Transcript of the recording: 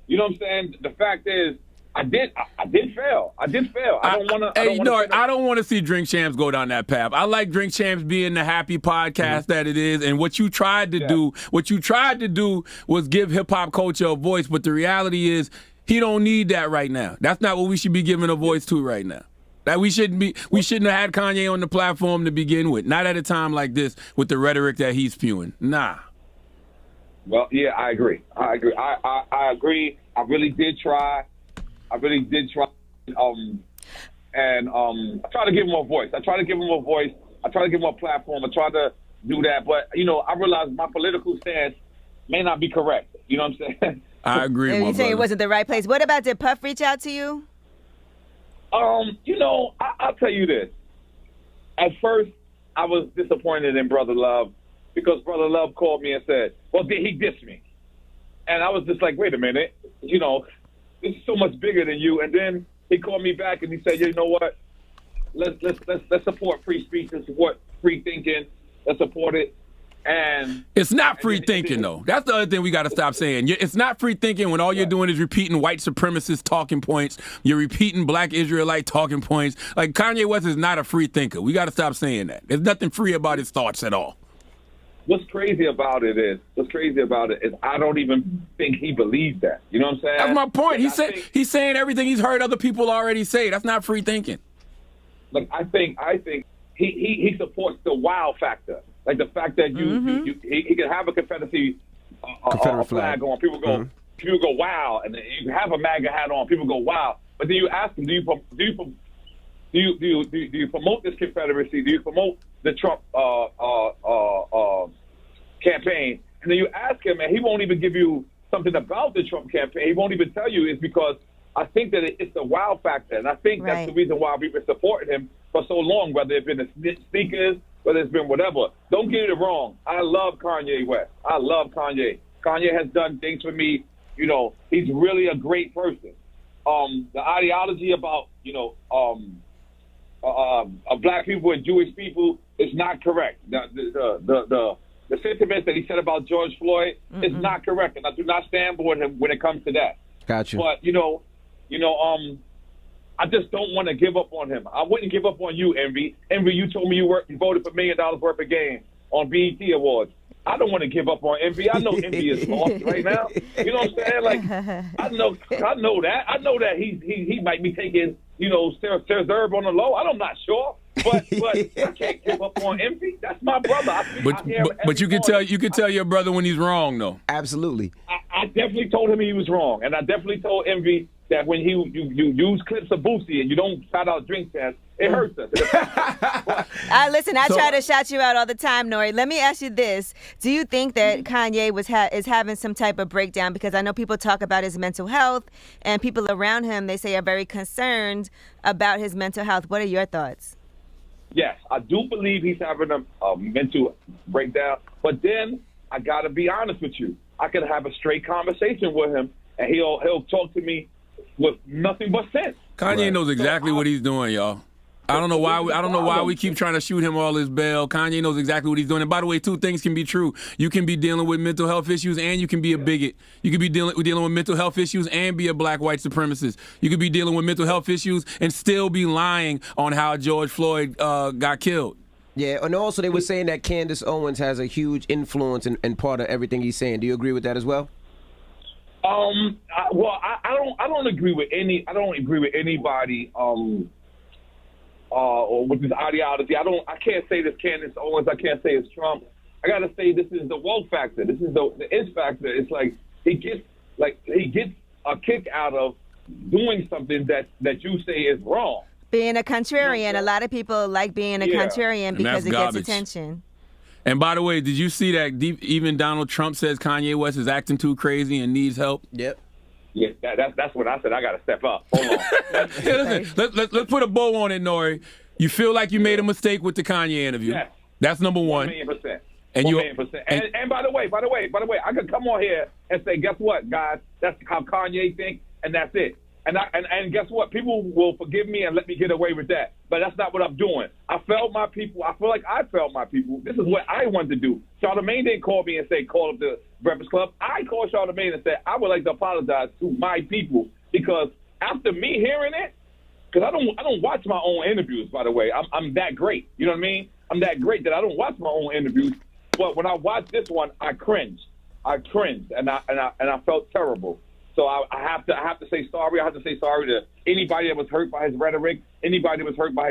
You know what I'm saying? The fact is, I did fail. I don't want to. Hey, I don't want to see Drink Champs go down that path. I like Drink Champs being the happy podcast that it is, and what you tried to do was give hip hop culture a voice. But the reality is, he don't need that right now. That's not what we should be giving a voice to right now. That we shouldn't have had Kanye on the platform to begin with. Not at a time like this with the rhetoric that he's spewing. Nah. Well, yeah, I agree. I agree. I I really did try. I tried to give him a voice. I tried to give him a platform. I tried to do that, but I realized my political stance may not be correct. You know what I'm saying? I agree. You saying it wasn't the right place. What about, did Puff reach out to you? I'll tell you this. At first, I was disappointed in Brother Love because Brother Love called me and said, "Well, he dissed me," and I was just like, "Wait a minute, this is so much bigger than you." And then he called me back and he said, "You know what? Let's support free speech and support free thinking. Let's support it." And it's not free thinking, though. That's the other thing we got to stop saying. It's not free thinking when all you're doing is repeating white supremacist talking points. You're repeating black Israelite talking points. Like, Kanye West is not a free thinker. We got to stop saying that. There's nothing free about his thoughts at all. What's crazy about it is I don't even think he believes that. You know what I'm saying? That's my point. He's saying everything he's heard other people already say. That's not free thinking. Like, I think he supports the wow factor. Like the fact that he can have a Confederate flag on. People go wow, and then you can have a MAGA hat on. People go wow, but then you ask them, do you promote this Confederacy? Do you promote the Trump campaign? And then you ask him, and he won't even give you something about the Trump campaign. He won't even tell you. It's because I think that it's the wow factor, and I think that's the reason why we've been supporting him for so long, whether it's been the sneakers, whether it's been whatever. Don't get it wrong. I love Kanye West. I love Kanye. Kanye has done things for me. He's really a great person. The ideology about, black people and Jewish people is not correct. The sentiments that he said about George Floyd is not correct, and I do not stand with him when it comes to that. Gotcha. But I just don't want to give up on him. I wouldn't give up on you, Envy. Envy, you told me you voted for $1 million worth of game on BET Awards. I don't want to give up on Envy. I know Envy is lost right now. You know what I'm saying? Like, I know that. I know that he might be taking, Serve on the low. I'm not sure. But I can't give up on Envy. That's my brother. But you can tell your brother when he's wrong, though. Absolutely. I definitely told him he was wrong, and I definitely told Envy that when you use clips of Boosie and you don't shout out Drink Champs, it hurts us. Listen, I try to shout you out all the time, Nore. Let me ask you this. Do you think that Kanye is having some type of breakdown? Because I know people talk about his mental health, and people around him, they say, are very concerned about his mental health. What are your thoughts? Yes, I do believe he's having a mental breakdown. But then I got to be honest with you. I could have a straight conversation with him, and he'll talk to me with nothing but sense. Kanye knows exactly what he's doing, y'all. I don't know why we keep trying to shoot him all his bail. Kanye knows exactly what he's doing. And by the way, two things can be true. You can be dealing with mental health issues and you can be a bigot. You can be dealing with mental health issues and be a black white supremacist. You could be dealing with mental health issues and still be lying on how George Floyd got killed. Yeah, and also they were saying that Candace Owens has a huge influence and part of everything he's saying. Do you agree with that as well? I don't agree with anybody or with this ideology. I can't say this Candace Owens. I can't say it's Trump. I gotta say this is the woke factor. This is the it factor. It's like he gets a kick out of doing something that you say is wrong. Being a contrarian. A lot of people like being a contrarian because it gets attention. And by the way, did you see that even Donald Trump says Kanye West is acting too crazy and needs help? Yep. Yeah, that's what I said. I got to step up. Hold on. Let's put a bow on it, Nore. You feel like you made a mistake with the Kanye interview. Yes. That's number one. 1,000,000%. And 1,000,000%. And by the way, I could come on here and say, guess what, guys? That's how Kanye thinks, and that's it. And guess what? People will forgive me and let me get away with that. But that's not what I'm doing. I failed my people. I feel like I failed my people. This is what I wanted to do. Charlamagne didn't call me and say, call up the Breakfast Club. I called Charlamagne and said, I would like to apologize to my people, because after me hearing it, because I don't watch my own interviews, by the way. I'm that great. You know what I mean? I'm that great that I don't watch my own interviews. But when I watched this one, I cringed. And I felt terrible. So I have to say sorry. I have to say sorry to anybody that was hurt by his rhetoric, anybody that was hurt by